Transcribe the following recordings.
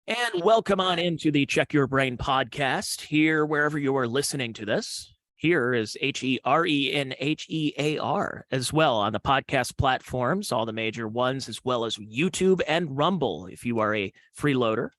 And welcome on into the Check Your Brain podcast here, wherever you are listening to this. Here is HERENHEAR as well on the podcast platforms, all the major ones, as well as YouTube and Rumble. If you are a freeloader,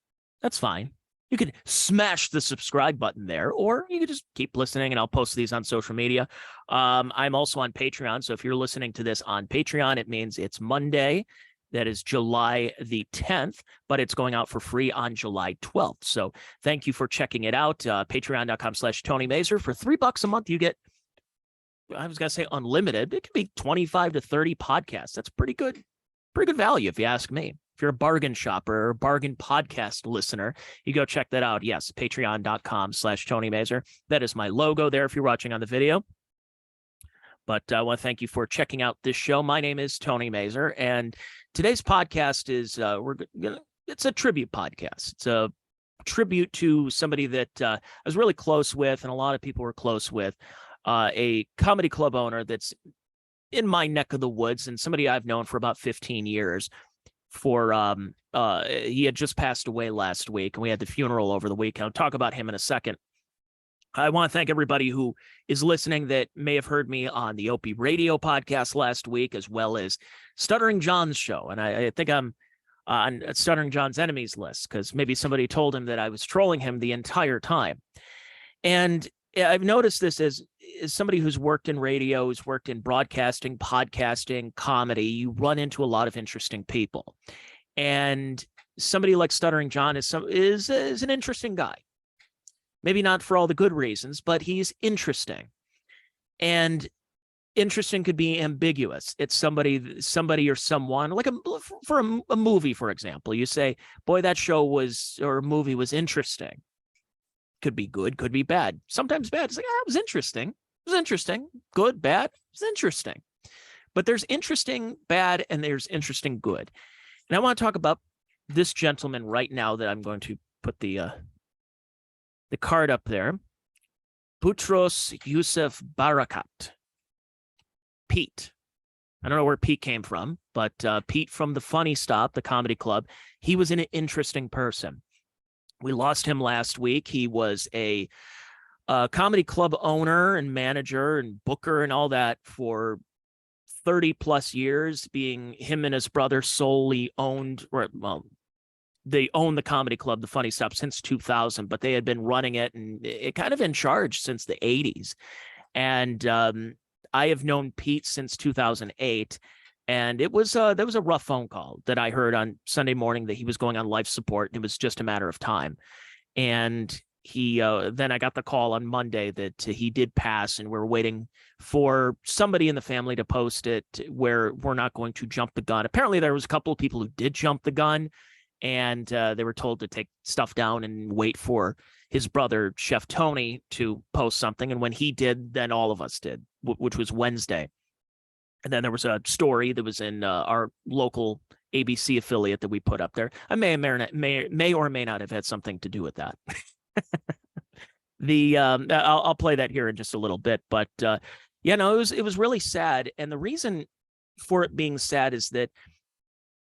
that's fine. You can smash the subscribe button there, or you can just keep listening and I'll post these on social media. I'm also on Patreon. So if you're listening to this on Patreon, it means it's Monday. That is July the 10th, but it's going out for free on July 12th. So thank you for checking it out. Patreon.com/Tony Mazur. For $3 a month, you get, I was going to say unlimited. It could be 25 to 30 podcasts. That's pretty good value if you ask me. If you're a bargain shopper or a bargain podcast listener, you go check that out. Yes, patreon.com/Tony Mazur. That is my logo there if you're watching on the video. But I want to thank you for checking out this show. My name is Tony Mazur, and today's podcast is it's a tribute podcast. It's a tribute to somebody that I was really close with, and a lot of people were close with, a comedy club owner that's in my neck of the woods, and somebody I've known for about 15 years. He had just passed away last week, and we had the funeral over the weekend. I'll talk about him in a second. I want to thank everybody who is listening that may have heard me on the Opie Radio podcast last week, as well as Stuttering John's show. And I think I'm on Stuttering John's enemies list because maybe somebody told him that I was trolling him the entire time. And I've noticed this as somebody who's worked in radio, who's worked in broadcasting, podcasting, comedy. You run into a lot of interesting people. And somebody like Stuttering John is an interesting guy. Maybe not for all the good reasons, but he's interesting. And interesting could be ambiguous. It's somebody or someone, like for a movie, for example. You say, boy, that show or movie was interesting. Could be good, could be bad. Sometimes bad. It's like, it was interesting. It was interesting. Good, bad. It was interesting. But there's interesting bad and there's interesting good. And I want to talk about this gentleman right now that I'm going to put the card up there. Boutros Youssef Barakat. Pete. I don't know where Pete came from, but Pete from the Funny Stop, the comedy club, he was an interesting person. We lost him last week. He was a comedy club owner and manager and booker and all that for 30 plus years, being him and his brother solely owned, they own the comedy club, the Funny Stop, since 2000, but they had been running it and it kind of in charge since the 80s. And I have known Pete since 2008. And that was a rough phone call that I heard on Sunday morning that he was going on life support. And it was just a matter of time. And then I got the call on Monday that he did pass, and we're waiting for somebody in the family to post it where we're not going to jump the gun. Apparently there was a couple of people who did jump the gun, and they were told to take stuff down and wait for his brother, Chef Tony, to post something. And when he did, then all of us did, which was Wednesday. And then there was a story that was in our local ABC affiliate that we put up there. I may or may not have had something to do with that. I'll play that here in just a little bit. But it was really sad. And the reason for it being sad is that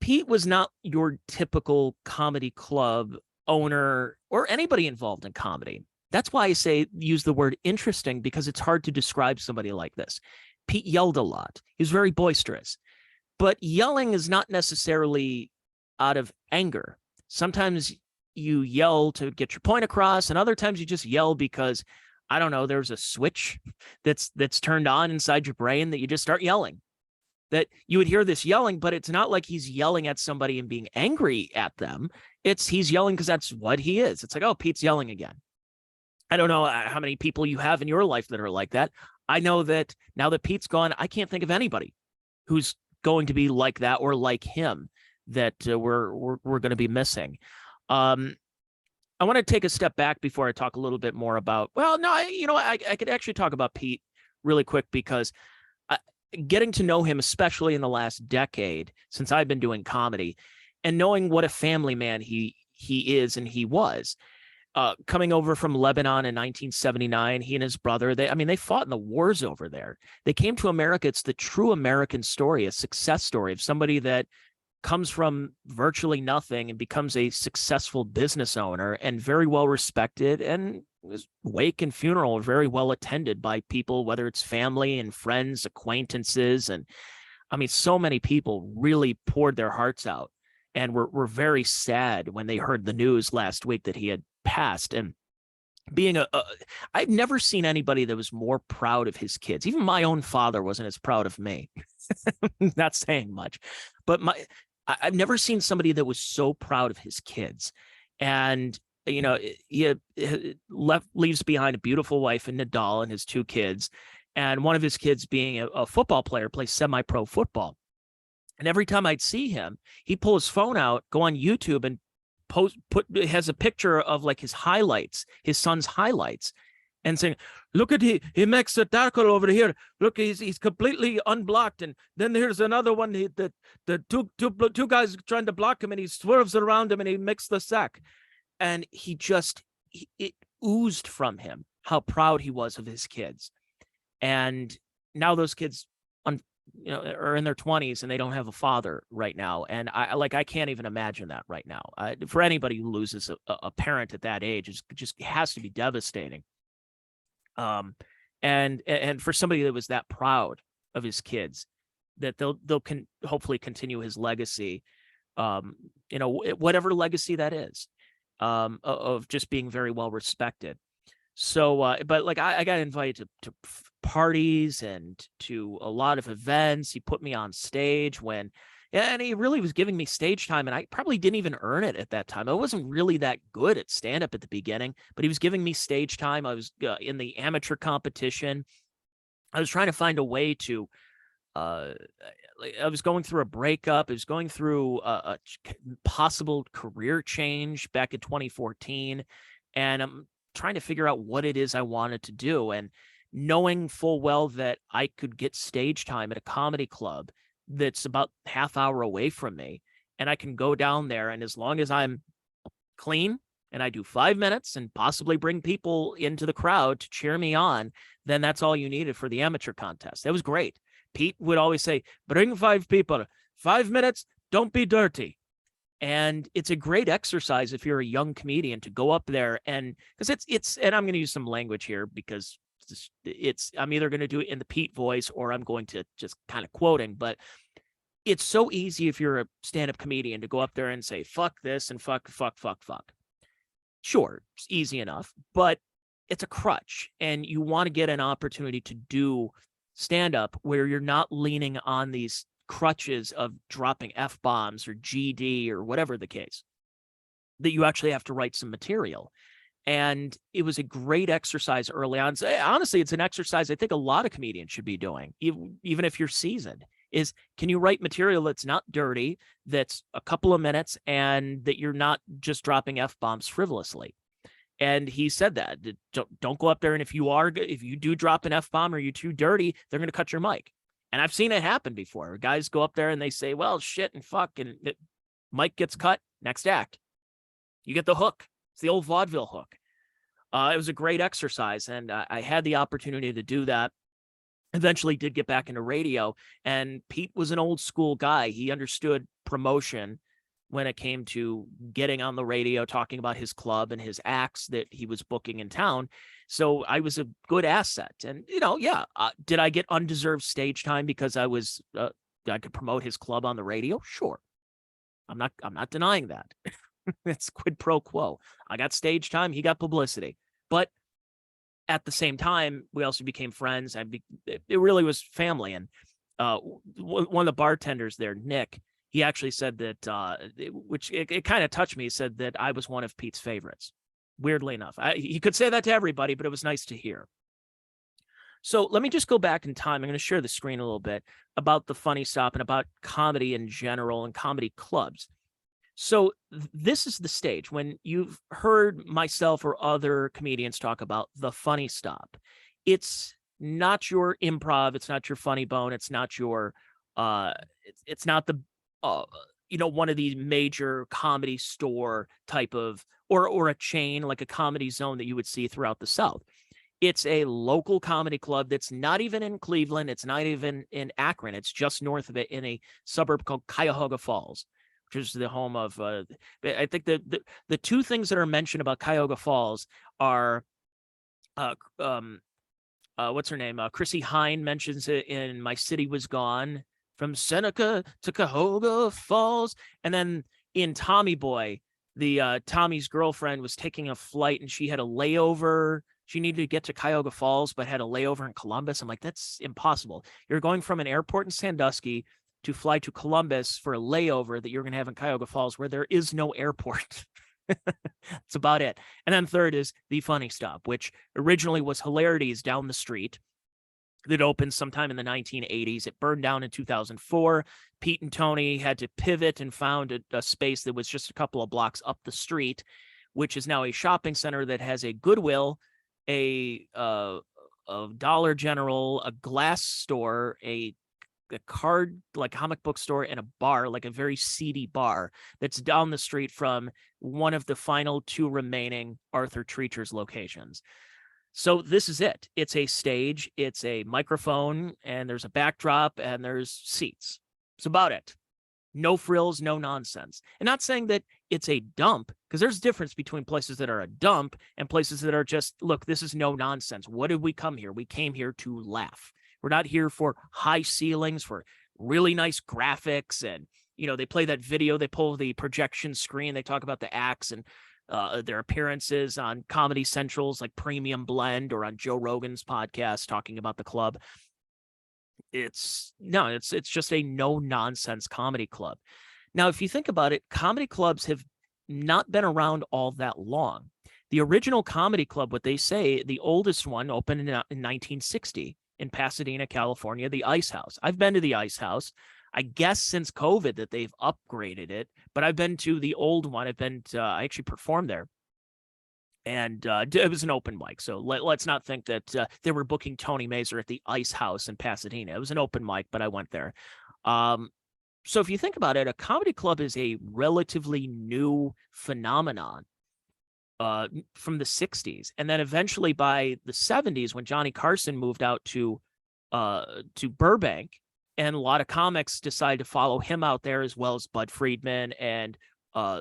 Pete was not your typical comedy club owner or anybody involved in comedy. That's why I say use the word interesting, because it's hard to describe somebody like this. Pete yelled a lot. He was very boisterous. But yelling is not necessarily out of anger. Sometimes you yell to get your point across, and other times you just yell because, I don't know, there's a switch that's turned on inside your brain that you just start yelling. That you would hear this yelling, but it's not like he's yelling at somebody and being angry at them. He's yelling because that's what he is. It's like, oh, Pete's yelling again. I don't know how many people you have in your life that are like that. I know that now that Pete's gone, I can't think of anybody who's going to be like that or like him that we're going to be missing. I want to take a step back before I talk a little bit more about, I could actually talk about Pete really quick, because getting to know him, especially in the last decade since I've been doing comedy, and knowing what a family man he is and he was. Coming over from Lebanon in 1979, he and his brother, they fought in the wars over there. They came to America. It's the true American story, a success story of somebody that comes from virtually nothing and becomes a successful business owner and very well respected, and his wake and funeral are very well attended by people, whether it's family and friends, acquaintances. And I mean, so many people really poured their hearts out and were very sad when they heard the news last week that he had passed. And being I've never seen anybody that was more proud of his kids. Even my own father wasn't as proud of me. Not saying much, but I've never seen somebody that was so proud of his kids. And, you know, he leaves behind a beautiful wife and Nadal and his 2 kids. And one of his kids, being a football player, plays semi-pro football. And every time I'd see him, he'd pull his phone out, go on YouTube, and has a picture of like his highlights, his son's highlights, and saying, look at he makes a tackle over here. Look, he's completely unblocked. And then here's another one. The two guys trying to block him, and he swerves around him and he makes the sack. And it oozed from him how proud he was of his kids. And now those kids, are in their 20s and they don't have a father right now. And I can't even imagine that right now. For anybody who loses a parent at that age, it just has to be devastating. And for somebody that was that proud of his kids, that they'll hopefully continue his legacy, whatever legacy that is, of just being very well respected. So, but like I got invited to parties and to a lot of events. He put me on stage and he really was giving me stage time, and I probably didn't even earn it at that time. I wasn't really that good at stand-up at the beginning, but he was giving me stage time. I was in the amateur competition. I was trying to find a way to, I was going through a breakup. I was going through a possible career change back in 2014. And I'm trying to figure out what it is I wanted to do. And knowing full well that I could get stage time at a comedy club that's about half hour away from me, and I can go down there, and as long as I'm clean and I do 5 minutes and possibly bring people into the crowd to cheer me on, then that's all you needed for the amateur contest. That was great. Pete would always say, bring 5 people, 5 minutes, don't be dirty. And it's a great exercise if you're a young comedian to go up there, and because it's and I'm going to use some language here because I'm either going to do it in the Pete voice or I'm going to just kind of quoting, but it's so easy if you're a stand-up comedian to go up there and say, fuck this and fuck. Sure, it's easy enough, but it's a crutch, and you want to get an opportunity to do stand-up where you're not leaning on these crutches of dropping F-bombs or GD or whatever the case, that you actually have to write some material. And it was a great exercise early on. So, honestly, it's an exercise I think a lot of comedians should be doing, even if you're seasoned, is can you write material that's not dirty, that's a couple of minutes, and that you're not just dropping F-bombs frivolously. And he said that, don't go up there, and if you do drop an F-bomb or you're too dirty, they're going to cut your mic. And I've seen it happen before. Guys go up there and they say, well, shit and fuck, and mic gets cut, next act. You get the hook. It's the old vaudeville hook. It was a great exercise, and I had the opportunity to do that. Eventually did get back into radio, and Pete was an old school guy. He understood promotion when it came to getting on the radio, talking about his club and his acts that he was booking in town. So I was a good asset. And, did I get undeserved stage time because I could promote his club on the radio? Sure. I'm not denying that. It's quid pro quo. I got stage time. He got publicity. But at the same time, we also became friends. It really was family. And one of the bartenders there, Nick, he actually said that, which it kind of touched me. He said that I was one of Pete's favorites. Weirdly enough, he could say that to everybody, but it was nice to hear. So let me just go back in time. I'm going to share the screen a little bit about the Funny Stop and about comedy in general and comedy clubs. So this is the stage when you've heard myself or other comedians talk about the Funny Stop. It's not your improv. It's not your funny bone. It's not your, it's not the, one of these major comedy store type of, or a chain like a Comedy Zone that you would see throughout the South. It's a local comedy club that's not even in Cleveland. It's not even in Akron. It's just north of it in a suburb called Cuyahoga Falls. which is the home of, I think the two things that are mentioned about Cuyahoga Falls are, what's her name? Chrissy Hine mentions it in My City Was Gone, from Seneca to Cuyahoga Falls. And then in Tommy Boy, Tommy's girlfriend was taking a flight and she had a layover. She needed to get to Cuyahoga Falls, but had a layover in Columbus. I'm like, that's impossible. You're going from an airport in Sandusky to fly to Columbus for a layover that you're going to have in Cuyahoga Falls, where there is no airport. That's about it. And then third is the Funny Stop, which originally was Hilarities down the street. That opened sometime in the 1980s. It burned down in 2004. Pete and Tony had to pivot and found a space that was just a couple of blocks up the street, which is now a shopping center that has a Goodwill, a Dollar General, a glass store, a card, like comic book store, and a bar, like a very seedy bar that's down the street from one of the final two remaining Arthur Treacher's locations. So this is it. It's a stage, it's a microphone, and there's a backdrop, and there's seats. It's about it. No frills, no nonsense. And not saying that it's a dump, because there's a difference between places that are a dump and places that are just, look, this is no nonsense. What did we come here? We came here to laugh. We're not here for high ceilings, for really nice graphics. And, they play that video, they pull the projection screen, they talk about the acts and their appearances on Comedy Central's like Premium Blend, or on Joe Rogan's podcast talking about the club. It's just a no nonsense comedy club. Now, if you think about it, comedy clubs have not been around all that long. The original comedy club, what they say, the oldest one opened in 1960 in Pasadena, California, the Ice House. I've been to the Ice House. I guess since COVID that they've upgraded it, but I've been to the old one. I actually performed there, and it was an open mic. So let's not think that they were booking Tony Mazur at the Ice House in Pasadena. It was an open mic, but I went there. So if you think about it, a comedy club is a relatively new phenomenon from the 60s. And then eventually by the 70s, when Johnny Carson moved out to Burbank, and a lot of comics decided to follow him out there, as well as Bud Friedman and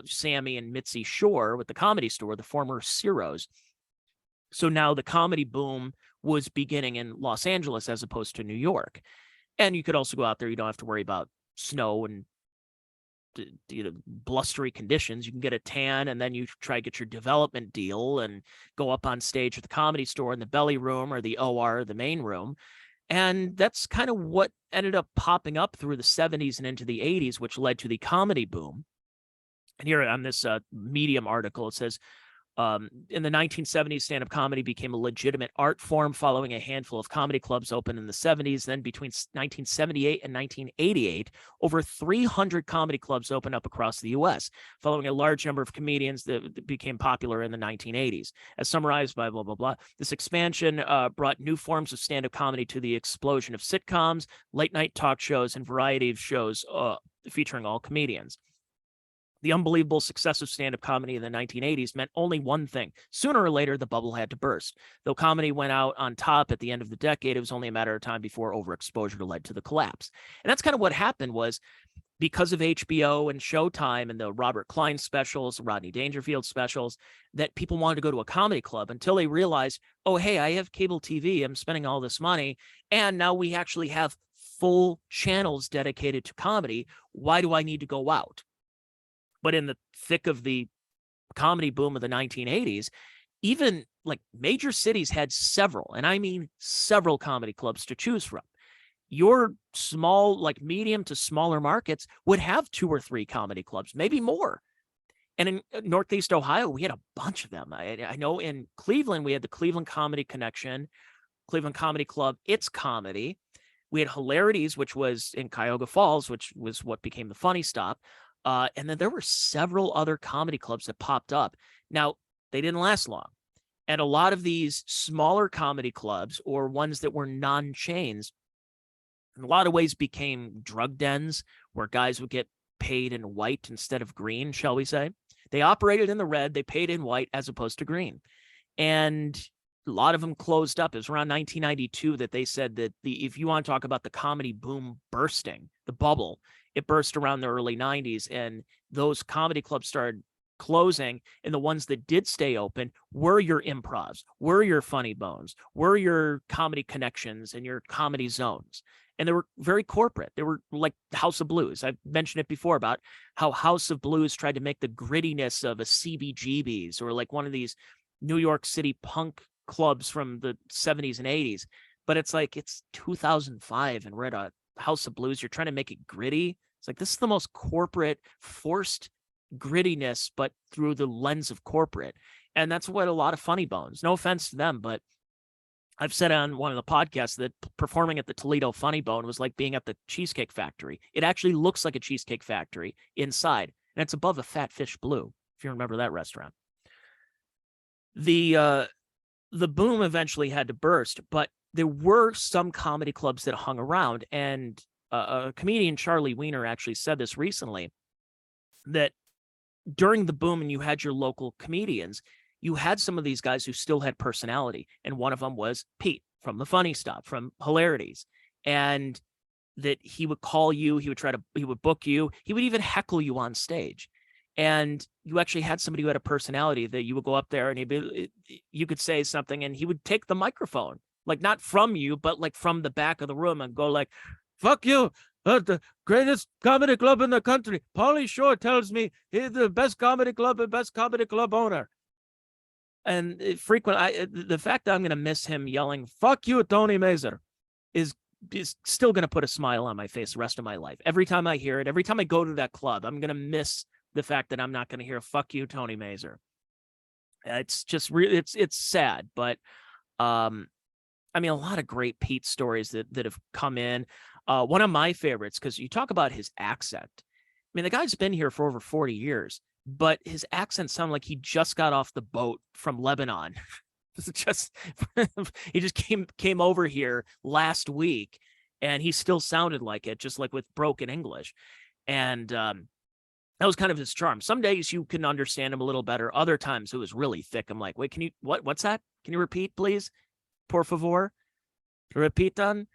Sammy and Mitzi Shore with the Comedy Store, the former Ciro's. So now the comedy boom was beginning in Los Angeles as opposed to New York. And you could also go out there. You don't have to worry about snow and blustery conditions. You can get a tan, and then you try to get your development deal and go up on stage at the Comedy Store in the belly room or the OR, the main room. And that's kind of what ended up popping up through the 70s and into the 80s, which led to the comedy boom. And here on this Medium article, it says, in the 1970s, stand-up comedy became a legitimate art form following a handful of comedy clubs opened in the 70s. Then between 1978 and 1988, over 300 comedy clubs opened up across the U.S., following a large number of comedians that became popular in the 1980s. As summarized by blah, blah, blah, this expansion brought new forms of stand-up comedy to the explosion of sitcoms, late-night talk shows, and variety of shows featuring all comedians. The unbelievable success of stand-up comedy in the 1980s meant only one thing. Sooner or later, the bubble had to burst. Though comedy went out on top at the end of the decade, it was only a matter of time before overexposure led to the collapse. And that's kind of what happened, was because of HBO and Showtime and the Robert Klein specials, Rodney Dangerfield specials, that people wanted to go to a comedy club until they realized, oh, hey, I have cable TV. I'm spending all this money. And now we actually have full channels dedicated to comedy. Why do I need to go out? But in the thick of the comedy boom of the 1980s, even like major cities had several, and I mean several, comedy clubs to choose from. Your small, like medium to smaller markets would have 2 or 3 comedy clubs, maybe more. And in Northeast Ohio, we had a bunch of them. I know in Cleveland, we had the Cleveland Comedy Connection, Cleveland Comedy Club, It's Comedy. We had Hilarities, which was in Cuyahoga Falls, which was what became the Funny Stop. And then there were several other comedy clubs that popped up. Now, they didn't last long. And a lot of these smaller comedy clubs, or ones that were non-chains, in a lot of ways became drug dens where guys would get paid in white instead of green, shall we say. They operated in the red, they paid in white as opposed to green. And a lot of them closed up. It was around 1992 that they said that if you want to talk about the comedy boom bursting, the bubble, it burst around the early 90s, and those comedy clubs started closing, and the ones that did stay open were your improvs, were your funny bones, were your comedy connections and your comedy zones. And they were very corporate. They were like House of Blues. I've mentioned it before about how House of Blues tried to make the grittiness of a CBGB's or like one of these New York City punk clubs from the 70s and 80s. But it's like, it's 2005 and we're at a House of Blues. You're trying to make it gritty. It's like, this is the most corporate, forced grittiness, but through the lens of corporate. And that's what a lot of funny bones, no offense to them, but I've said on one of the podcasts that performing at the Toledo Funny Bone was like being at the Cheesecake Factory. It actually looks like a Cheesecake Factory inside, and it's above a Fat Fish Blue, if you remember that restaurant. The boom eventually had to burst, but there were some comedy clubs that hung around, and a comedian, Charlie Wiener, actually said this recently, that during the boom and you had your local comedians, you had some of these guys who still had personality. And one of them was Pete from The Funny Stuff, from Hilarities. And that he would call you, he would book you, he would even heckle you on stage. And you actually had somebody who had a personality that you would go up there and you could say something and he would take the microphone, like not from you, but like from the back of the room and go like, fuck you. The greatest comedy club in the country. Pauly Shore tells me he's the best comedy club and best comedy club owner. And the fact that I'm going to miss him yelling, fuck you, Tony Mazur, is still going to put a smile on my face the rest of my life. Every time I hear it, every time I go to that club, I'm going to miss the fact that I'm not going to hear, fuck you, Tony Mazur. It's just really, it's sad, but, I mean, a lot of great Pete stories that have come in. One of my favorites, because you talk about his accent. I mean, the guy's been here for over 40 years. But his accent sounded like he just got off the boat from Lebanon. He just came over here last week, and he still sounded like it, just like with broken English. And that was kind of his charm. Some days you can understand him a little better. Other times it was really thick. I'm like, wait, what's that? Can you repeat, please? Por favor. Repitan.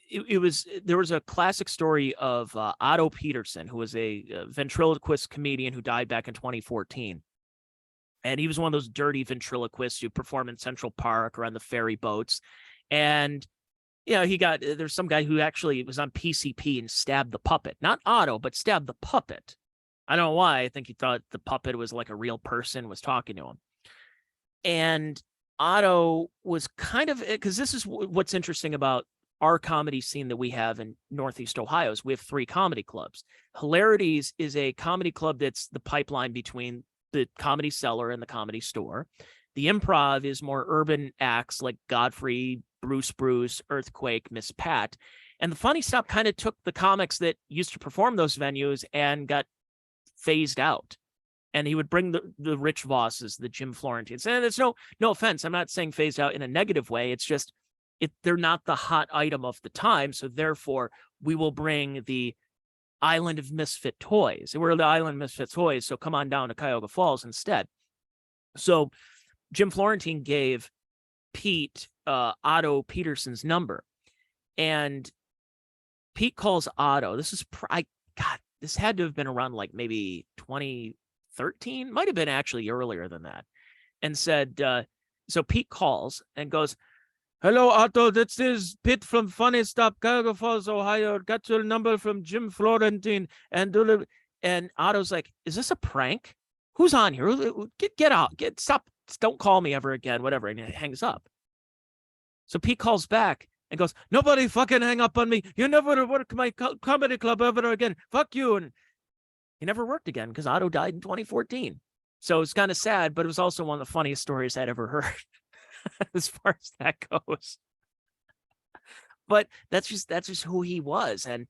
There was a classic story of Otto Peterson, who was a ventriloquist comedian who died back in 2014. And he was one of those dirty ventriloquists who perform in Central Park or on the ferry boats. And, there's some guy who actually was on PCP and stabbed the puppet. Not Otto, but stabbed the puppet. I don't know why. I think he thought the puppet was like a real person, was talking to him. And Otto was kind of, because this is what's interesting about our comedy scene that we have in Northeast Ohio is we have 3 comedy clubs. Hilarities is a comedy club that's the pipeline between the Comedy Cellar and the Comedy Store. The Improv is more urban acts like Godfrey, Bruce, Earthquake, Miss Pat. And the Funny Stuff kind of took the comics that used to perform those venues and got phased out. And he would bring the Rich Vosses, the Jim Florentines. And there's no offense. I'm not saying phased out in a negative way. It's just, they're not the hot item of the time, so therefore we will bring the Island of Misfit Toys. And we're the Island of Misfit Toys, so come on down to Cuyahoga Falls instead. So Jim Florentine gave Pete Otto Peterson's number, and Pete calls Otto. This had to have been around like maybe 2013, might have been actually earlier than that, and said, so Pete calls and goes, hello, Otto, this is Pete from Funny Stuff, Cuyahoga Falls, Ohio. Got your number from Jim Florentine. And Otto's like, is this a prank? Who's on here? Get out. Stop. Don't call me ever again, whatever. And he hangs up. So Pete calls back and goes, nobody fucking hang up on me. You never work my comedy club ever again. Fuck you. And he never worked again because Otto died in 2014. So it's kind of sad, but it was also one of the funniest stories I'd ever heard. As far as that goes. But that's just who he was. And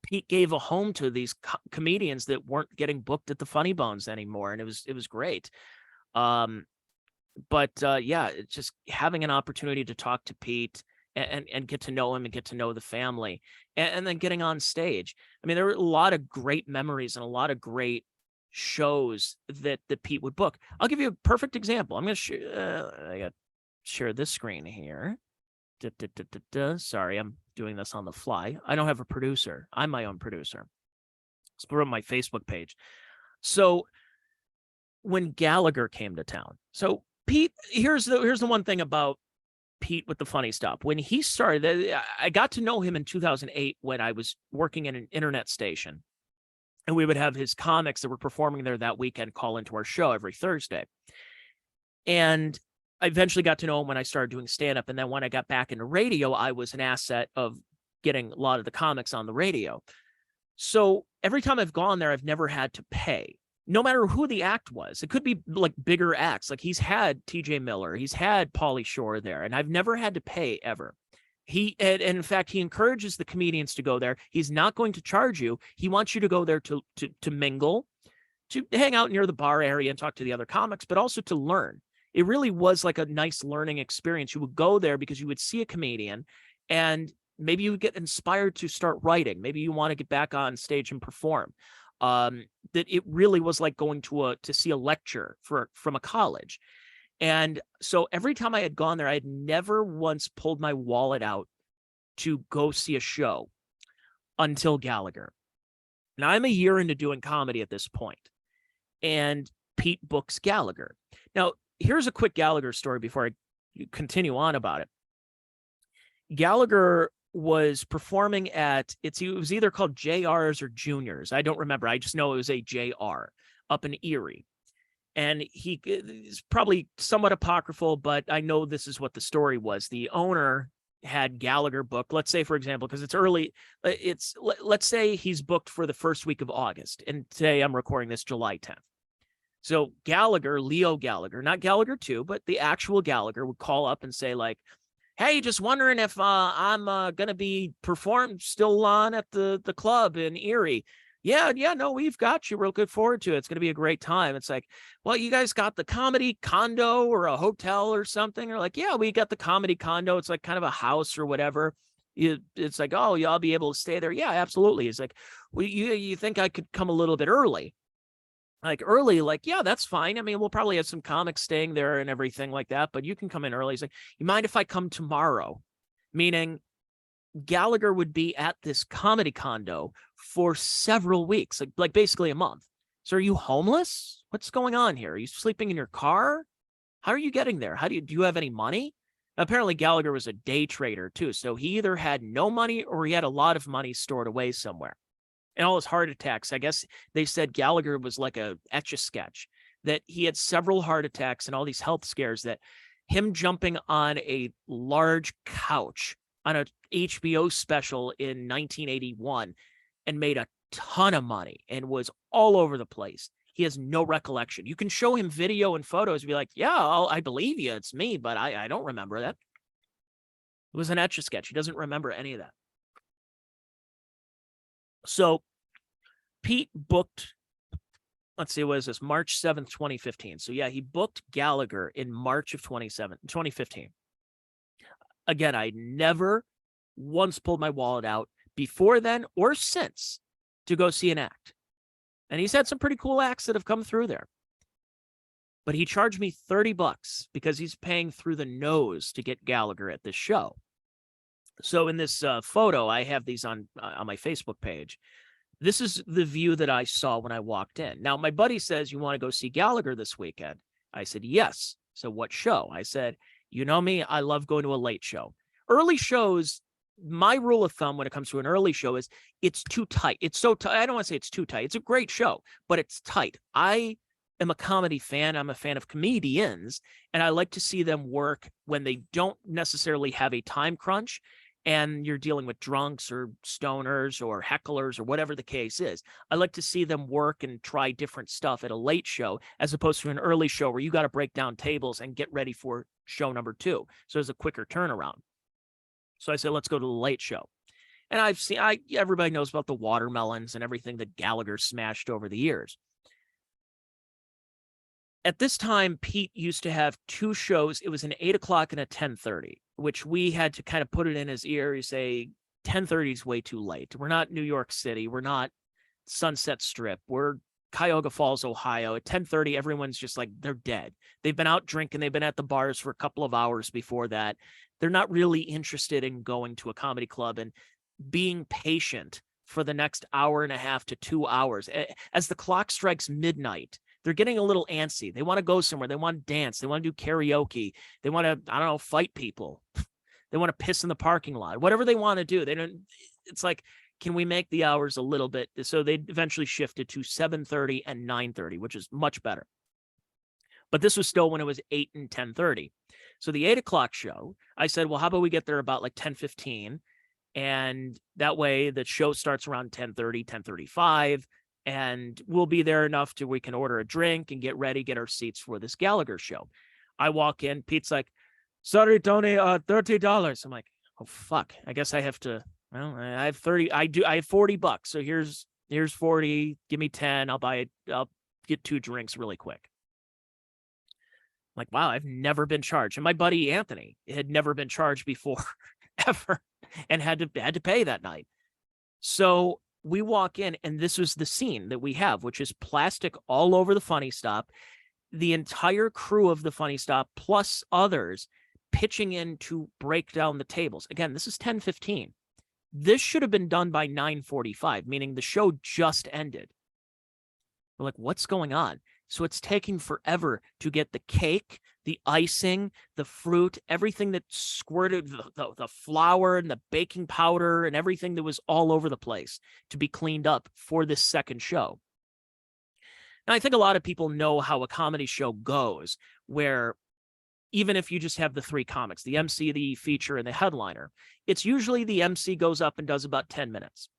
Pete gave a home to these comedians that weren't getting booked at the Funny Bones anymore. And it was great. It's just having an opportunity to talk to Pete and get to know him and get to know the family and then getting on stage. I mean, there were a lot of great memories and a lot of great shows that Pete would book. I'll give you a perfect example. I'm going to I got to share this screen here. Sorry, I'm doing this on the fly. I don't have a producer. I'm my own producer. Let's put it on my Facebook page. So when Gallagher came to town, so Pete, here's the one thing about Pete with the funny stuff. When he started, I got to know him in 2008 when I was working at an internet station, and we would have his comics that were performing there that weekend call into our show every Thursday. And I eventually got to know him when I started doing stand-up. And then when I got back into radio, I was an asset of getting a lot of the comics on the radio. So every time I've gone there, I've never had to pay, no matter who the act was. It could be like bigger acts. Like he's had TJ Miller, he's had Pauly Shore there, and I've never had to pay ever. And in fact, he encourages the comedians to go there. He's not going to charge you. He wants you to go there to mingle, to hang out near the bar area and talk to the other comics, but also to learn. It really was like a nice learning experience. You would go there because you would see a comedian, and maybe you would get inspired to start writing. Maybe you want to get back on stage and perform. That it really was like going to see a lecture from a college. And so every time I had gone there, I had never once pulled my wallet out to go see a show until Gallagher. Now I'm a year into doing comedy at this point, and Pete books Gallagher. Now, here's a quick Gallagher story before I continue on about it. Gallagher was performing at, it was either called JR's or Junior's. I don't remember. I just know it was a JR up in Erie. And he is probably somewhat apocryphal, but I know this is what the story was. The owner had Gallagher booked, let's say, for example, because it's early, let's say he's booked for the first week of August. And today I'm recording this July 10th. So Gallagher, Leo Gallagher, not Gallagher 2, but the actual Gallagher would call up and say like, hey, just wondering if I'm going to be performed still on at the club in Erie. Yeah, no, we've got you. We're looking forward to it. It's going to be a great time. It's like, well, you guys got the comedy condo or a hotel or something? Or like, yeah, we got the comedy condo. It's like kind of a house or whatever. It's like, oh, y'all be able to stay there. Yeah, absolutely. It's like, well, you think I could come a little bit early? Like early, like, yeah, that's fine. I mean, we'll probably have some comics staying there and everything like that, but you can come in early. He's like, you mind if I come tomorrow? Meaning Gallagher would be at this comedy condo for several weeks, like basically a month. So are you homeless? What's going on here? Are you sleeping in your car? How are you getting there? Do you have any money? Apparently Gallagher was a day trader too. So he either had no money or he had a lot of money stored away somewhere. And all his heart attacks, I guess they said Gallagher was like a Etch-a-Sketch, that he had several heart attacks and all these health scares, that him jumping on a large couch on a HBO special in 1981 and made a ton of money and was all over the place. He has no recollection. You can show him video and photos and be like, yeah, I believe you. It's me, but I don't remember that. It was an Etch-a-Sketch. He doesn't remember any of that. So Pete booked, let's see, what is this? March 7th, 2015. So yeah, he booked Gallagher in March of 2015. Again, I never once pulled my wallet out before then or since to go see an act. And he's had some pretty cool acts that have come through there. But he charged me $30 because he's paying through the nose to get Gallagher at this show. So in this photo, I have these on my Facebook page. This is the view that I saw when I walked in. Now, my buddy says, you want to go see Gallagher this weekend? I said, yes. So what show? I said, you know me, I love going to a late show. Early shows, my rule of thumb when it comes to an early show is it's too tight. It's so tight. I don't want to say it's too tight. It's a great show, but it's tight. I am a comedy fan. I'm a fan of comedians, and I like to see them work when they don't necessarily have a time crunch and you're dealing with drunks or stoners or hecklers or whatever the case is. I like to see them work and try different stuff at a late show as opposed to an early show where you got to break down tables and get ready for show number 2. So there's a quicker turnaround. So I said, let's go to the late show. And I've seen, everybody knows about the watermelons and everything that Gallagher smashed over the years. At this time, Pete used to have 2 shows. It was an 8 o'clock and a 10:30, which we had to kind of put it in his ear. You say 10:30 is way too late. We're not New York City. We're not Sunset Strip. We're Cuyahoga Falls, Ohio. At 10:30, everyone's just like, they're dead. They've been out drinking. They've been at the bars for a couple of hours before that. They're not really interested in going to a comedy club and being patient for the next hour and a half to 2 hours. As the clock strikes midnight, they're getting a little antsy. They want to go somewhere. They want to dance. They want to do karaoke. They want to, I don't know, fight people. They want to piss in the parking lot. Whatever they want to do. They don't. It's like, can we make the hours a little bit? So they eventually shifted to 7:30 and 9:30, which is much better. But this was still when it was 8 and 10:30. So the 8 o'clock show, I said, well, how about we get there about like 10:15? And that way the show starts around 10:30, 10:35, and we'll be there enough to we can order a drink and get ready, get our seats for this Gallagher show. I walk in, Pete's like, sorry, Tony, $30. I'm like, oh, fuck. I guess I have to, well, I have 30. I have $40. So here's 40. Give me 10. I'll get 2 drinks really quick. I'm like, wow, I've never been charged. And my buddy Anthony had never been charged before ever and had to pay that night. So we walk in and this was the scene that we have, which is plastic all over the Funny Stop. The entire crew of the Funny Stop plus others pitching in to break down the tables. Again, this is 10:15. This should have been done by 9:45, meaning the show just ended. We're like, what's going on? So it's taking forever to get the cake, the icing, the fruit, everything that squirted, the flour and the baking powder and everything that was all over the place to be cleaned up for this second show. Now, I think a lot of people know how a comedy show goes, where even if you just have the 3 comics, the MC, the feature, and the headliner, it's usually the MC goes up and does about 10 minutes.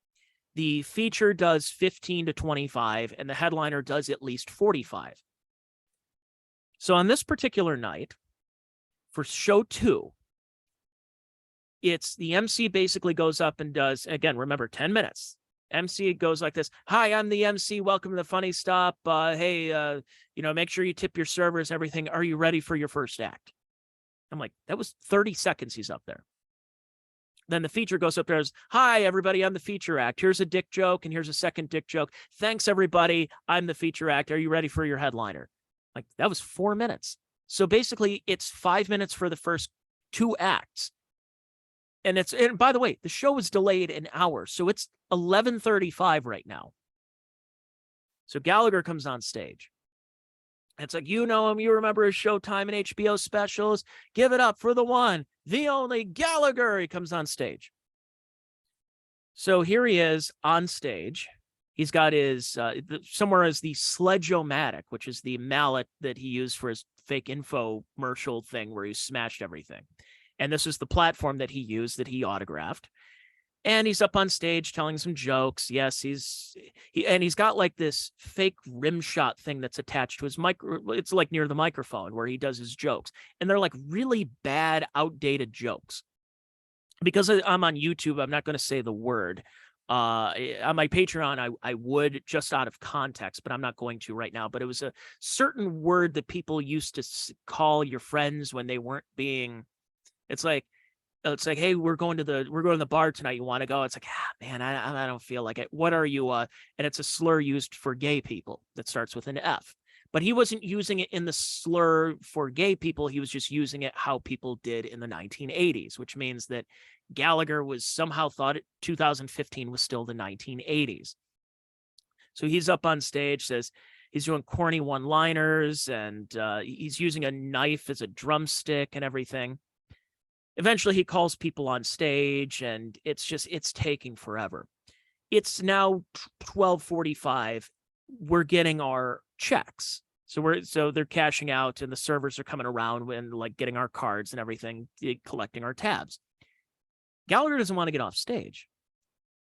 The feature does 15 to 25, and the headliner does at least 45. So on this particular night, for show 2, it's the MC basically goes up and does, again, remember, 10 minutes. MC goes like this. Hi, I'm the MC. Welcome to the Funny Stop. Hey, make sure you tip your servers and everything. Are you ready for your first act? I'm like, that was 30 seconds he's up there. Then the feature goes up there as, hi, everybody, I'm the feature act. Here's a dick joke, and here's a second dick joke. Thanks, everybody. I'm the feature act. Are you ready for your headliner? Like, that was 4 minutes. So basically, it's 5 minutes for the first 2 acts. And by the way, the show was delayed an hour, so it's 11:35 right now. So Gallagher comes on stage. It's like, you know him, you remember his Showtime and HBO specials. Give it up for the one, the only Gallagher. He comes on stage. So here he is on stage. He's got his, somewhere is the Sledge-O-Matic, which is the mallet that he used for his fake infomercial thing where he smashed everything. And this is the platform that he used, that he autographed. And he's up on stage telling some jokes. Yes, he's got like this fake rim shot thing that's attached to his micro. It's like near the microphone where he does his jokes. And they're like really bad, outdated jokes. Because I'm on YouTube, I'm not going to say the word. On my Patreon, I would, just out of context, but I'm not going to right now. But it was a certain word that people used to call your friends when they weren't being. It's like, hey, we're going to the bar tonight. You want to go? It's like, man, I don't feel like it. What are you? And it's a slur used for gay people that starts with an F. But he wasn't using it in the slur for gay people. He was just using it how people did in the 1980s, which means that Gallagher was somehow thought 2015 was still the 1980s. So he's up on stage, says he's doing corny one-liners, and he's using a knife as a drumstick and everything. Eventually, he calls people on stage, and it's taking forever. It's now 12:45. We're getting our checks. So they're cashing out, and the servers are coming around and like getting our cards and everything, collecting our tabs. Gallagher doesn't want to get off stage.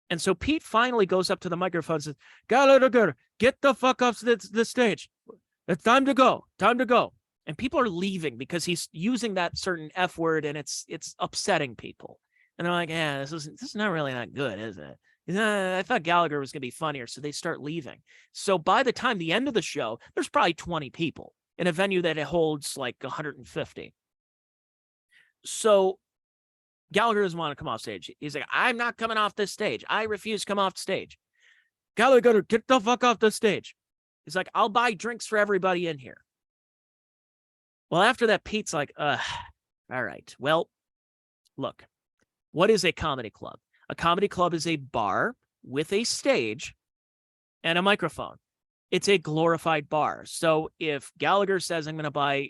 And so Pete finally goes up to the microphone and says, Gallagher, get the fuck off the stage. It's time to go. Time to go. And people are leaving because he's using that certain F word, and it's upsetting people. And they're like, yeah, this is not really that good, is it? I thought Gallagher was going to be funnier. So they start leaving. So by the time the end of the show, there's probably 20 people in a venue that it holds like 150. So Gallagher doesn't want to come off stage. He's like, I'm not coming off this stage. I refuse to come off stage. Gallagher, get the fuck off the stage. He's like, I'll buy drinks for everybody in here. Well, after that, Pete's like, all right. Well, look, what is a comedy club? A comedy club is a bar with a stage and a microphone. It's a glorified bar. So if Gallagher says, I'm going to buy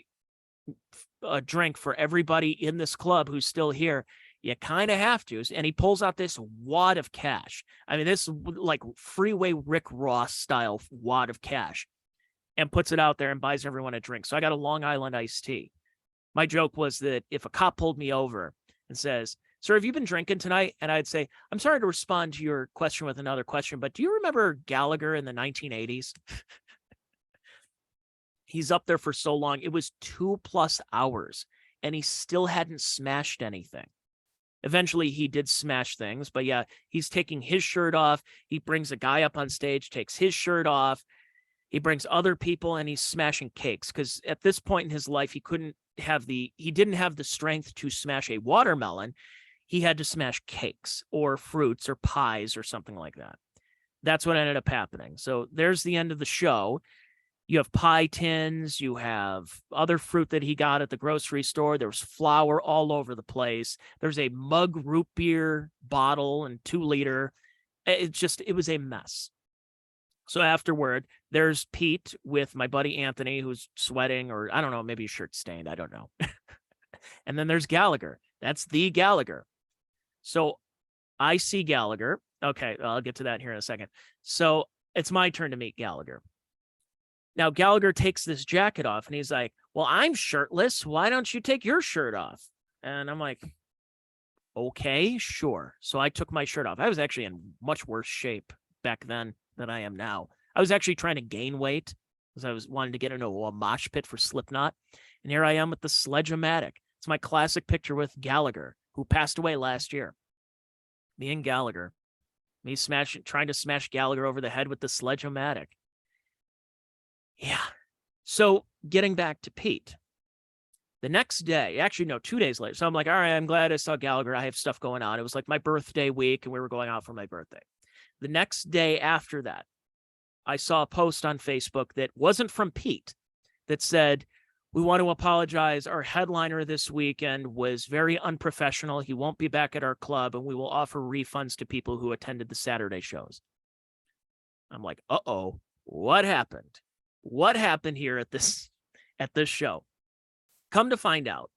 a drink for everybody in this club who's still here, you kind of have to. And he pulls out this wad of cash. I mean, this like freeway Rick Ross style wad of cash, and puts it out there and buys everyone a drink. So I got a Long Island iced tea. My joke was that if a cop pulled me over and says, sir, have you been drinking tonight? And I'd say, I'm sorry to respond to your question with another question, but do you remember Gallagher in the 1980s? He's up there for so long. It was 2+ hours, and he still hadn't smashed anything. Eventually, he did smash things, but yeah, he's taking his shirt off. He brings a guy up on stage, takes his shirt off. He brings other people, and he's smashing cakes, because at this point in his life, he didn't have the strength to smash a watermelon. He had to smash cakes or fruits or pies or something like that. That's what ended up happening. So there's the end of the show. You have pie tins, you have other fruit that he got at the grocery store. There was flour all over the place. There's a mug root beer bottle and 2-liter. It was a mess. So afterward, there's Pete with my buddy Anthony, who's sweating, or I don't know, maybe his shirt's stained. I don't know. And then there's Gallagher. That's the Gallagher. So I see Gallagher. Okay, I'll get to that here in a second. So it's my turn to meet Gallagher. Now, Gallagher takes this jacket off, and he's like, well, I'm shirtless. Why don't you take your shirt off? And I'm like, okay, sure. So I took my shirt off. I was actually in much worse shape back then than I am now. I was actually trying to gain weight because I was wanting to get into a mosh pit for Slipknot. And here I am with the Sledge-O-Matic. It's my classic picture with Gallagher, who passed away last year. Me and Gallagher. Me trying to smash Gallagher over the head with the Sledge-O-Matic. Yeah. So getting back to Pete, the next day, actually, no, 2 days later. So I'm like, all right, I'm glad I saw Gallagher. I have stuff going on. It was like my birthday week, and we were going out for my birthday. The next day after that, I saw a post on Facebook that wasn't from Pete that said, we want to apologize. Our headliner this weekend was very unprofessional. He won't be back at our club, and we will offer refunds to people who attended the Saturday shows. I'm like, uh-oh, what happened? What happened here at this show? Come to find out,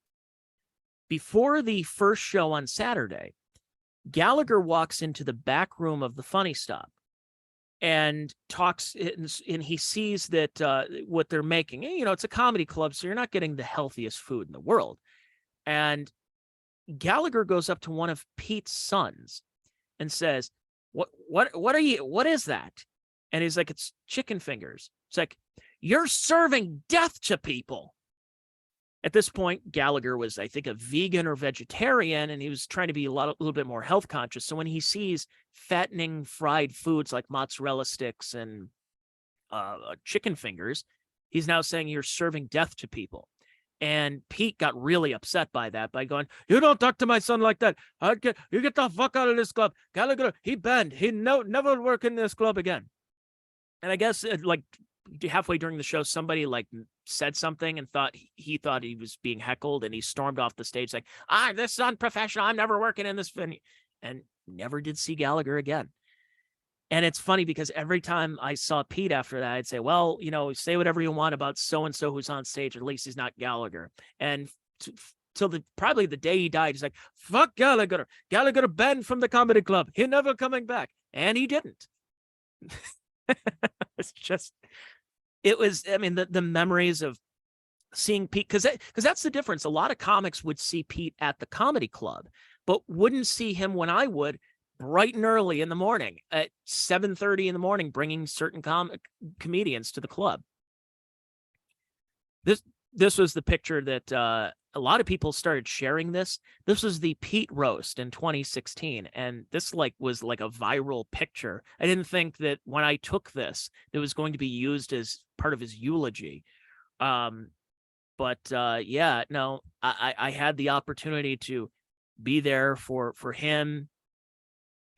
before the first show on Saturday, Gallagher walks into the back room of the Funny Stop and talks, and he sees that what they're making, you know, it's a comedy club, so you're not getting the healthiest food in the world. And Gallagher goes up to one of Pete's sons and says, what is that? And he's like, it's chicken fingers. It's like, you're serving death to people. At this point, Gallagher was, I think, a vegan or vegetarian, and he was trying to be a little bit more health conscious. So when he sees fattening fried foods like mozzarella sticks and chicken fingers, he's now saying you're serving death to people. And Pete got really upset by that, by going, you don't talk to my son like that. You get the fuck out of this club. Gallagher, he banned. He never work in this club again. And I guess like halfway during the show, somebody like said something and he thought he was being heckled, and he stormed off the stage like, this is unprofessional. I'm never working in this venue, and never did see Gallagher again. And it's funny because every time I saw Pete after that, I'd say, well, you know, say whatever you want about so-and-so who's on stage. At least he's not Gallagher. And till probably the day he died, he's like, fuck Gallagher. Gallagher banned from the comedy club. He never coming back. And he didn't. The memories of seeing Pete, because that's the difference. A lot of comics would see Pete at the comedy club, but wouldn't see him when I would, bright and early in the morning at 7:30 in the morning, bringing certain comedians to the club. This was the picture that a lot of people started sharing this. This was the Pete roast in 2016. And this was like a viral picture. I didn't think that when I took this, it was going to be used as part of his eulogy. I had the opportunity to be there for him,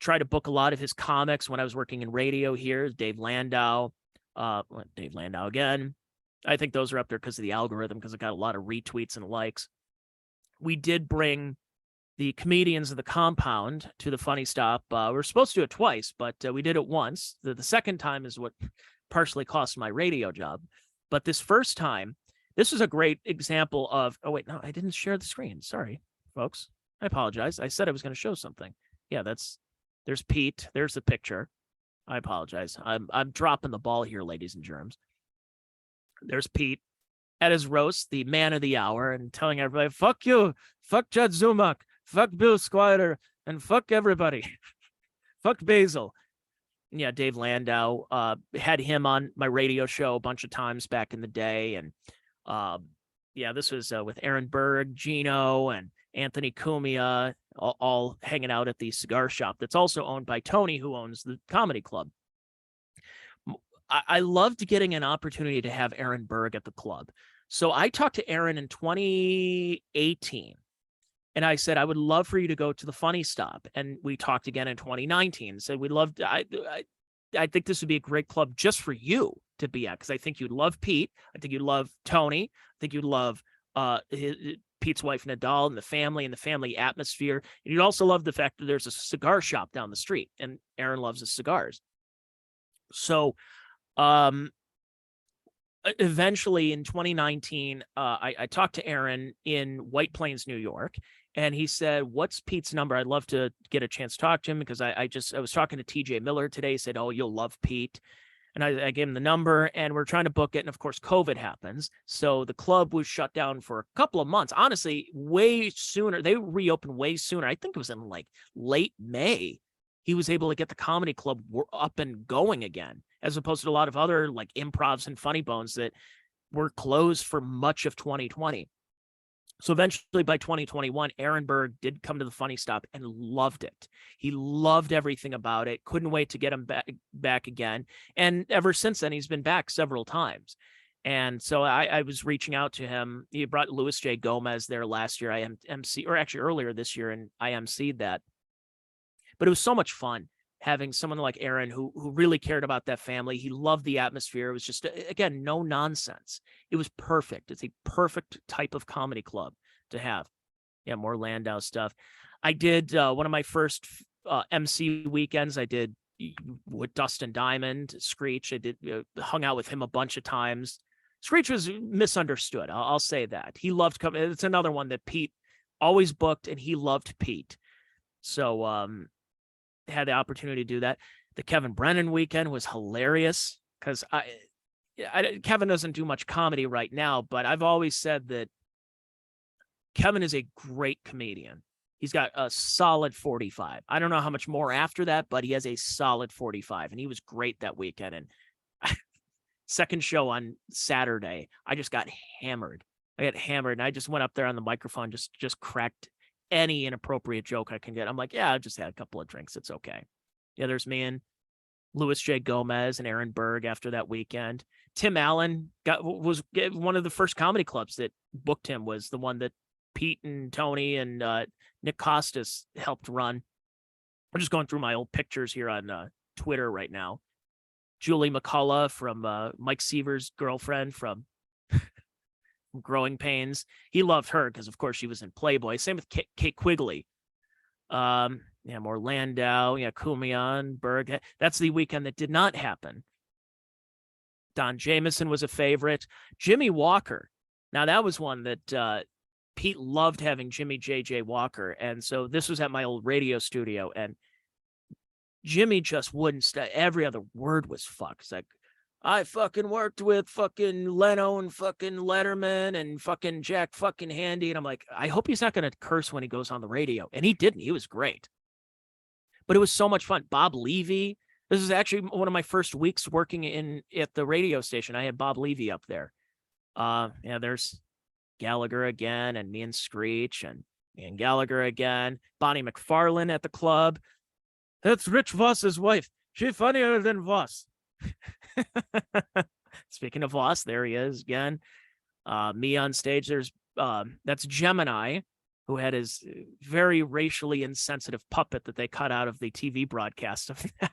try to book a lot of his comics when I was working in radio here. Dave Landau again. I think those are up there because of the algorithm, because it got a lot of retweets and likes. We did bring the comedians of the compound to the Funny Stop. We were supposed to do it twice, but we did it once. The second time is what partially cost my radio job. But this first time, this was a great example of, oh, wait, no, I didn't share the screen. Sorry, folks. I apologize. I said I was going to show something. Yeah, there's Pete. There's the picture. I apologize. I'm dropping the ball here, ladies and germs. There's Pete at his roast, the man of the hour, and telling everybody, fuck you, fuck Judd Zumach, fuck Bill Squire, and fuck everybody. Fuck Basil. And yeah, Dave Landau, had him on my radio show a bunch of times back in the day. And yeah, this was with Aaron Berg, Gino, and Anthony Cumia, all hanging out at the cigar shop that's also owned by Tony, who owns the comedy club. I loved getting an opportunity to have Aaron Berg at the club. So I talked to Aaron in 2018, and I said, I would love for you to go to the Funny Stop. And we talked again in 2019, said, we'd love to, I think this would be a great club just for you to be at, because I think you'd love Pete. I think you'd love Tony. I think you'd love Pete's wife, Nadal, and the family atmosphere. And you'd also love the fact that there's a cigar shop down the street, and Aaron loves his cigars. So eventually in 2019, I talked to Aaron in White Plains, New York, and he said, what's Pete's number? I'd love to get a chance to talk to him, because I was talking to TJ Miller today. He said, oh, you'll love Pete. And I gave him the number, and we're trying to book it. And of course, COVID happens. So the club was shut down for a couple of months. Honestly, way sooner. They reopened way sooner. I think it was in like late May. He was able to get the comedy club up and going again, as opposed to a lot of other like improvs and funny bones that were closed for much of 2020. So eventually by 2021, Aaron Berg did come to the Funny Stop and loved it. He loved everything about it. Couldn't wait to get him back again. And ever since then, he's been back several times. And so I was reaching out to him. He brought Louis J. Gomez there last year. I MC, or actually earlier this year, and I emceed that. But it was so much fun having someone like Aaron who really cared about that family. He loved the atmosphere. It was just, again, no nonsense. It was perfect. It's a perfect type of comedy club to have. Yeah, more Landau stuff. I did one of my first MC weekends. I did with Dustin Diamond, Screech. I did hung out with him a bunch of times. Screech was misunderstood. I'll say that. He loved coming. It's another one that Pete always booked, and he loved Pete. So, had the opportunity to do that. The Kevin Brennan weekend was hilarious, because Kevin doesn't do much comedy right now, but I've always said that Kevin is a great comedian. He's got a solid 45. I don't know how much more after that, but he has a solid 45, and he was great that weekend. And second show on Saturday, I just got hammered. And I just went up there on the microphone, just cracked any inappropriate joke I can get. I'm like, yeah, I just had a couple of drinks. It's okay. Yeah, there's me and Louis J. Gomez and Aaron Berg after that weekend. Tim Allen was one of the first comedy clubs that booked him, was the one that Pete and Tony and Nick Costas helped run. I'm just going through my old pictures here on Twitter right now. Julie McCullough from Mike Seaver's girlfriend from Growing Pains. He loved her because, of course, she was in Playboy. Same with Kate Quigley. Yeah, more Landau. Yeah, Kumian, Berg. That's the weekend that did not happen. Don Jameson was a favorite. Jimmy Walker. Now, that was one that Pete loved having Jimmy J.J. Walker. And so this was at my old radio studio, and Jimmy just wouldn't stay. Every other word was fuck. It's like, I fucking worked with fucking Leno and fucking Letterman and fucking Jack fucking Handy. And I'm like, I hope he's not going to curse when he goes on the radio. And he didn't. He was great. But it was so much fun. Bob Levy. This is actually one of my first weeks working at the radio station. I had Bob Levy up there. Yeah, there's Gallagher again, and me and Screech, and me and Gallagher again. Bonnie McFarlane at the club. That's Rich Voss's wife. She's funnier than Voss. Speaking of Voss, there he is again. Me on stage. There's that's Gemini, who had his very racially insensitive puppet that they cut out of the TV broadcast of that.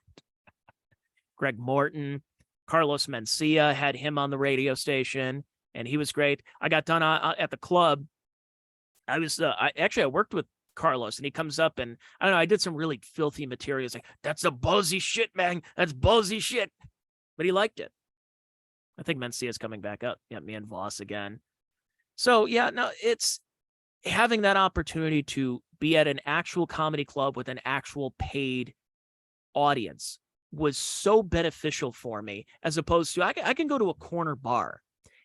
Greg Morton, Carlos Mencia, had him on the radio station, and he was great. I got done at the club. I worked with Carlos, and he comes up and I don't know, I did some really filthy material. He's like, that's a ballsy shit, man. That's ballsy shit. But he liked it. I think Mencia's coming back up. Yeah, me and Voss again. So yeah, no, it's having that opportunity to be at an actual comedy club with an actual paid audience was so beneficial for me, as opposed to I can go to a corner bar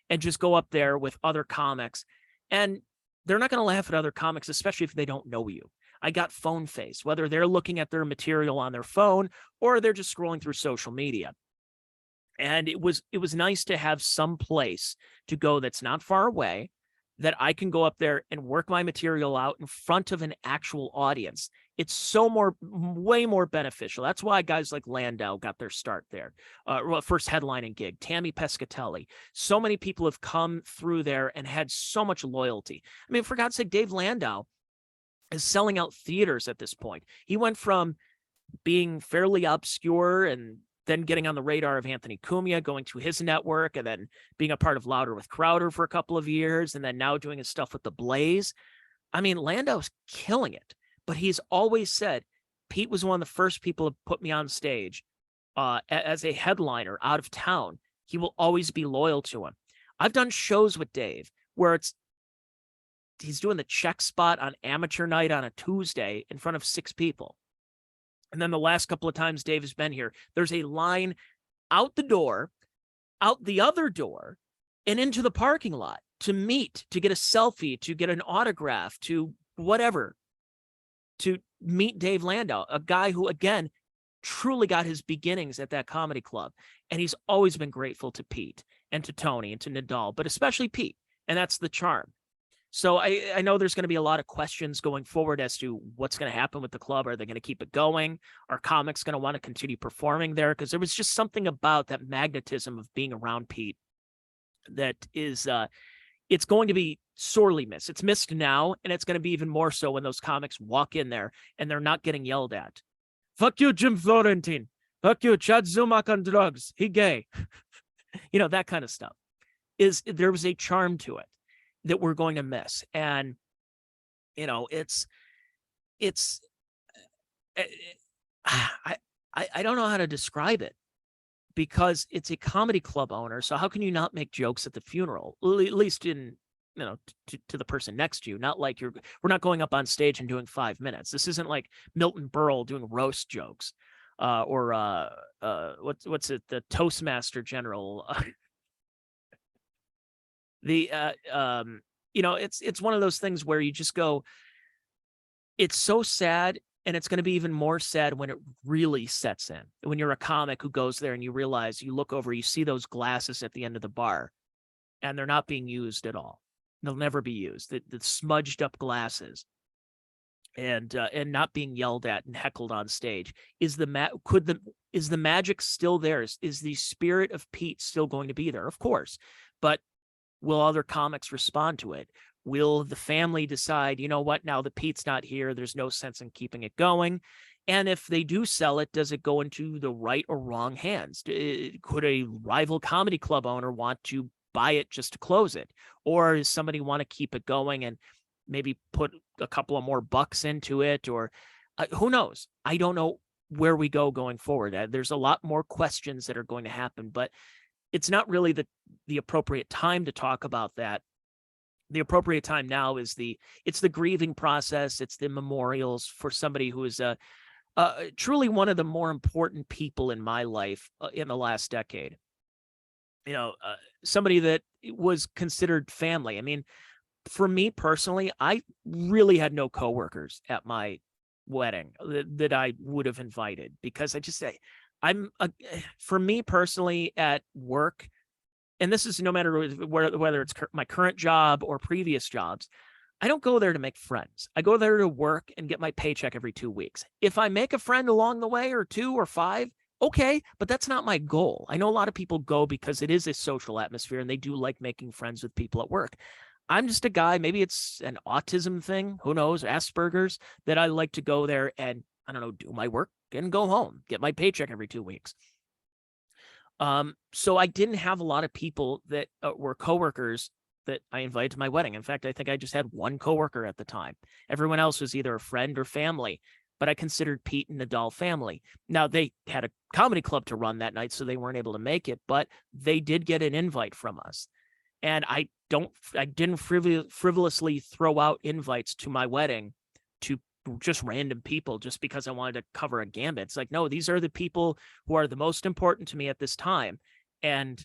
and just go up there with other comics, and they're not going to laugh at other comics, especially if they don't know you. I got phone face, whether they're looking at their material on their phone or they're just scrolling through social media. And it was nice to have some place to go that's not far away, that I can go up there and work my material out in front of an actual audience. It's way more beneficial. That's why guys like Landau got their start there. First headlining gig, Tammy Pescatelli. So many people have come through there and had so much loyalty. I mean, for God's sake, Dave Landau is selling out theaters at this point. He went from being fairly obscure and then getting on the radar of Anthony Cumia, going to his network, and then being a part of Louder with Crowder for a couple of years, and then now doing his stuff with the Blaze. I mean, Landau's killing it, but he's always said, Pete was one of the first people to put me on stage as a headliner out of town. He will always be loyal to him. I've done shows with Dave where he's doing the check spot on amateur night on a Tuesday in front of 6 people. And then the last couple of times Dave has been here, there's a line out the door, out the other door, and into the parking lot to meet, to get a selfie, to get an autograph, to whatever, to meet Dave Landau, a guy who, again, truly got his beginnings at that comedy club. And he's always been grateful to Pete and to Tony and to Nadal, but especially Pete. And that's the charm. So I know there's going to be a lot of questions going forward as to what's going to happen with the club. Are they going to keep it going? Are comics going to want to continue performing there? Because there was just something about that magnetism of being around Pete that is, it's going to be sorely missed. It's missed now, and it's going to be even more so when those comics walk in there and they're not getting yelled at. Fuck you, Jim Florentine. Fuck you, Chad Zumak on drugs. He gay. You know, that kind of stuff. There was a charm to it that we're going to miss. And, you know, I don't know how to describe it, because it's a comedy club owner. So how can you not make jokes at the funeral? At least in, you know, to the person next to you, not like we're not going up on stage and doing 5 minutes. This isn't like Milton Berle doing roast jokes, or what's it? The Toastmaster General, you know, it's one of those things where you just go, it's so sad, and it's going to be even more sad when it really sets in. When you're a comic who goes there and you realize, you look over, you see those glasses at the end of the bar, and they're not being used at all. They'll never be used. The smudged up glasses, and not being yelled at and heckled on stage. Is the magic still there? Is the spirit of Pete still going to be there? Of course, but will other comics respond to it? Will the family decide, you know what, now that Pete's not here, there's no sense in keeping it going? And if they do sell it, does it go into the right or wrong hands? Could a rival comedy club owner want to buy it just to close it? Or does somebody want to keep it going and maybe put a couple of more bucks into it? Or who knows? I don't know where we go going forward. There's a lot more questions that are going to happen, but it's not really the appropriate time to talk about that. The appropriate time now is it's the grieving process. It's the memorials for somebody who is truly one of the more important people in my life in the last decade. You know, somebody that was considered family. I mean, for me personally, I really had no coworkers at my wedding that I would have invited, because I just say, for me personally at work, and this is no matter whether it's my current job or previous jobs, I don't go there to make friends. I go there to work and get my paycheck every 2 weeks. If I make a friend along the way, or 2 or 5, okay, but that's not my goal. I know a lot of people go because it is a social atmosphere and they do like making friends with people at work. I'm just a guy, maybe it's an autism thing, who knows, Asperger's, that I like to go there and, I don't know, do my work and go home, get my paycheck every 2 weeks. So I didn't have a lot of people that were coworkers that I invited to my wedding. In fact, I think I just had one coworker at the time. Everyone else was either a friend or family, but I considered Pete and Nadal family. Now, they had a comedy club to run that night, so they weren't able to make it, but they did get an invite from us. And I didn't frivolously throw out invites to my wedding to just random people just because I wanted to cover a gambit. It's like, no, these are the people who are the most important to me at this time. And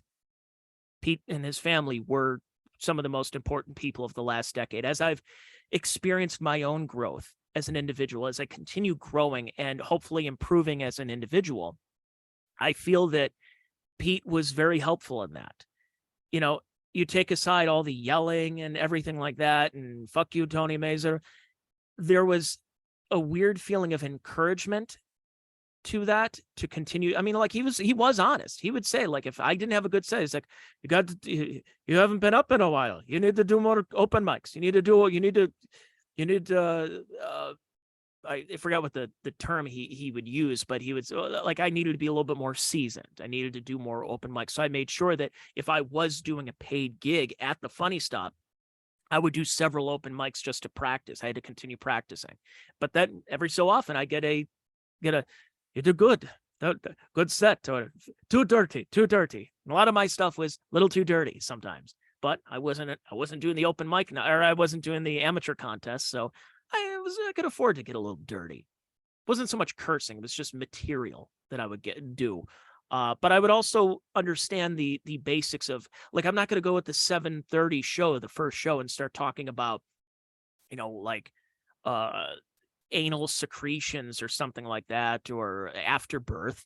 Pete and his family were some of the most important people of the last decade. As I've experienced my own growth as an individual, as I continue growing and hopefully improving as an individual, I feel that Pete was very helpful in that. You know, you take aside all the yelling and everything like that, and fuck you, Tony Mazur, there was a weird feeling of encouragement to that, to continue. I mean, like, he was honest. He would say, like, if I didn't have a good set, he's like, you haven't been up in a while. You need to do more open mics. I forgot what the term he would use, but he would, like, I needed to be a little bit more seasoned. I needed to do more open mics. So I made sure that if I was doing a paid gig at the Funny Stop, I would do several open mics just to practice. I had to continue practicing. But then every so often I get a, you do good. Good set. Too dirty. And a lot of my stuff was a little too dirty sometimes. But I wasn't doing the open mic, or I wasn't doing the amateur contest, so I could afford to get a little dirty. It wasn't so much cursing; it was just material that I would do. But I would also understand the basics of, like, I'm not going to go at the 7:30 show, the first show, and start talking about, like, anal secretions or something like that, or afterbirth.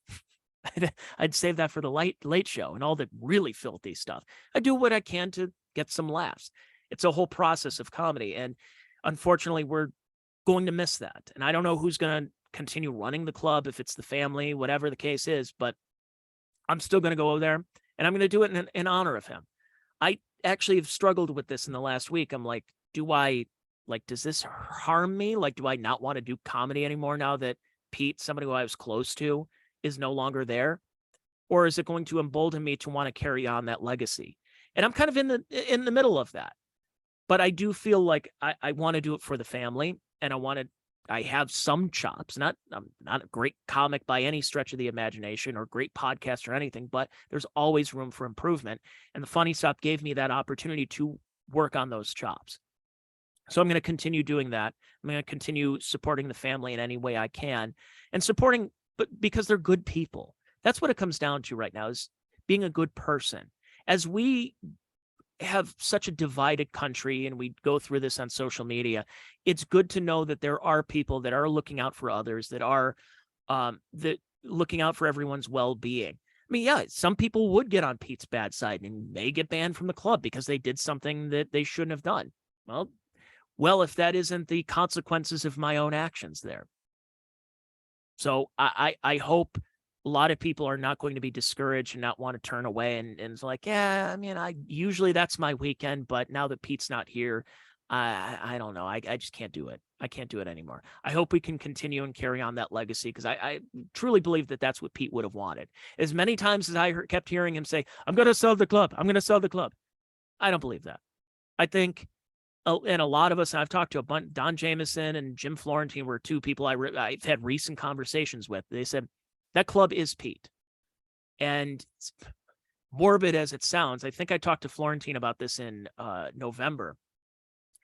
I'd save that for the late show and all the really filthy stuff. I do what I can to get some laughs. It's a whole process of comedy, and unfortunately, we're going to miss that. And I don't know who's going to continue running the club, if it's the family, whatever the case is, but I'm still going to go over there, and I'm going to do it in honor of him. I actually have struggled with this in the last week. I'm like, does this harm me? Like, do I not want to do comedy anymore now that Pete, somebody who I was close to, is no longer there? Or is it going to embolden me to want to carry on that legacy? And I'm kind of in the middle of that. But I do feel like I want to do it for the family, and I have some chops. I'm not a great comic by any stretch of the imagination, or great podcast or anything, but there's always room for improvement. And the Funny Stop gave me that opportunity to work on those chops. So I'm going to continue doing that. I'm going to continue supporting the family in any way I can, and supporting, but because they're good people. That's what it comes down to right now, is being a good person. As we have such a divided country, and we go through this on social media, it's good to know that there are people that are looking out for others, that are looking out for everyone's well-being. I mean, yeah, some people would get on Pete's bad side and may get banned from the club because they did something that they shouldn't have done. Well, if that isn't the consequences of my own actions there. So I hope a lot of people are not going to be discouraged and not want to turn away. And it's like, yeah, I mean, usually that's my weekend, but now that Pete's not here, I don't know. I just can't do it. I can't do it anymore. I hope we can continue and carry on that legacy, because I truly believe that that's what Pete would have wanted. As many times as I kept hearing him say, I'm going to sell the club. I'm going to sell the club. I don't believe that. I think, and a lot of us, I've talked to Don Jameson and Jim Florentine were two people I've had recent conversations with. They said, that club is Pete. And morbid as it sounds, I think I talked to Florentine about this in November,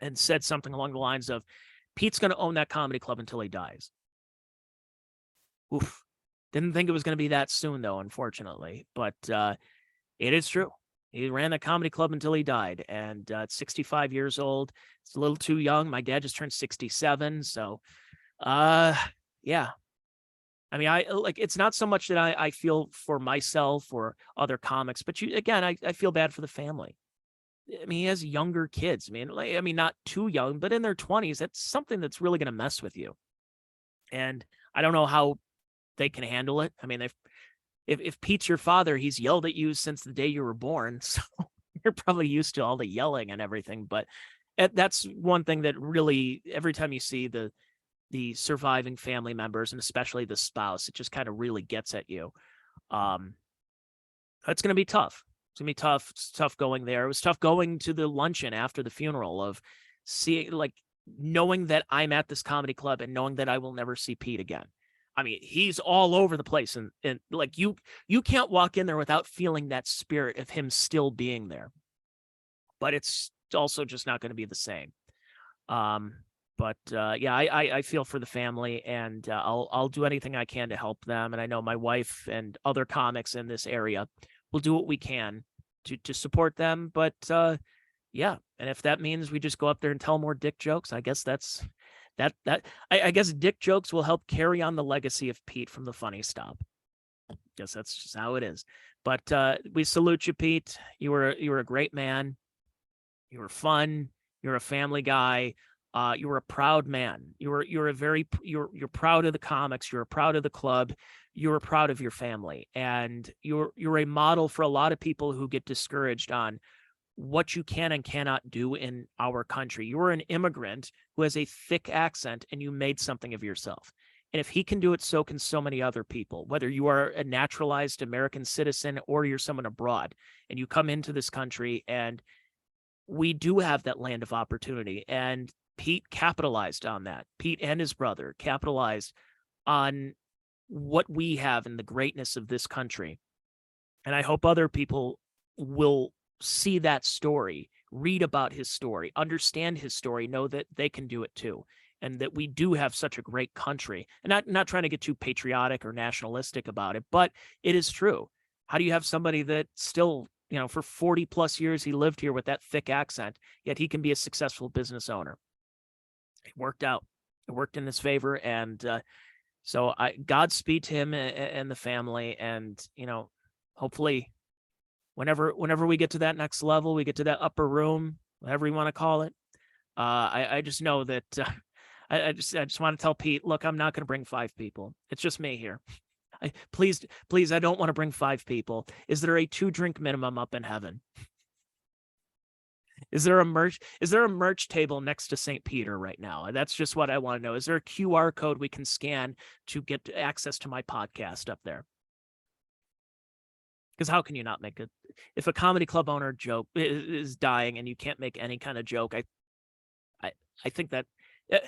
and said something along the lines of, Pete's going to own that comedy club until he dies. Oof. Didn't think it was going to be that soon, though, unfortunately. But it is true. He ran the comedy club until he died. And at 65 years old, it's a little too young. My dad just turned 67. So, yeah. I mean, it's not so much that I feel for myself or other comics, but I feel bad for the family. I mean, he has younger kids. I mean, not too young, but in their 20s. That's something that's really going to mess with you. And I don't know how they can handle it. I mean, if Pete's your father, he's yelled at you since the day you were born. So you're probably used to all the yelling and everything. But that's one thing that really, every time you see the surviving family members, and especially the spouse, it just kind of really gets at you. It's going to be tough. It's going to be tough. It's tough going there. It was tough going to the luncheon after the funeral, of seeing, like, knowing that I'm at this comedy club and knowing that I will never see Pete again. I mean, he's all over the place, and like, you can't walk in there without feeling that spirit of him still being there. But it's also just not going to be the same. But yeah, I feel for the family, and I'll do anything I can to help them. And I know my wife and other comics in this area will do what we can to support them. But yeah, and if that means we just go up there and tell more dick jokes, I guess I guess dick jokes will help carry on the legacy of Pete from the Funny Stop. Guess that's just how it is. But we salute you, Pete. You were a great man. You were fun. You're a family guy. You were a proud man. You're proud of the comics. You're proud of the club. You're proud of your family, and you're a model for a lot of people who get discouraged on what you can and cannot do in our country. You were an immigrant who has a thick accent, and you made something of yourself. And if he can do it, so can so many other people, whether you are a naturalized American citizen or you're someone abroad, and you come into this country, and we do have that land of opportunity. And Pete capitalized on that. Pete and his brother capitalized on what we have and the greatness of this country. And I hope other people will see that story, read about his story, understand his story, know that they can do it too, and that we do have such a great country. And not trying to get too patriotic or nationalistic about it, but it is true. How do you have somebody that still, for 40 plus years, he lived here with that thick accent, yet he can be a successful business owner? It worked out. It worked in his favor. And so Godspeed to him and the family. And, hopefully whenever we get to that next level, we get to that upper room, whatever you want to call it. I just know that I just want to tell Pete, look, I'm not going to bring 5 people. It's just me here. Please, I don't want to bring 5 people. Is there a 2-drink minimum up in heaven? Is there a merch table next to St. Peter right now? That's just what I want to know. Is there a QR code we can scan to get access to my podcast up there? Because how can you not make it? If a comedy club owner joke is dying and you can't make any kind of joke, I think that it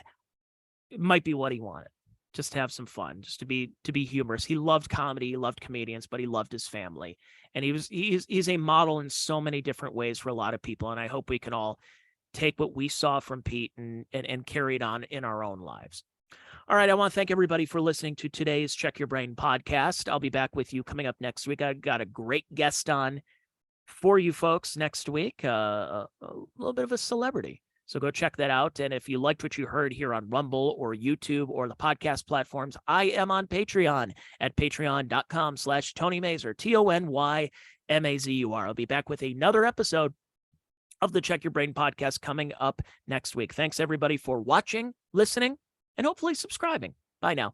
might be what he wanted. Just to have some fun, just to be humorous. He loved comedy, he loved comedians, but he loved his family. And he's a model in so many different ways for a lot of people. And I hope we can all take what we saw from Pete and carry it on in our own lives. All right, I want to thank everybody for listening to today's Check Your Brain podcast. I'll be back with you coming up next week. I got a great guest on for you folks next week, a little bit of a celebrity. So go check that out. And if you liked what you heard here on Rumble or YouTube or the podcast platforms, I am on Patreon at patreon.com/Tony Mazur, TonyMazur. I'll be back with another episode of the Check Your Brain podcast coming up next week. Thanks everybody for watching, listening, and hopefully subscribing. Bye now.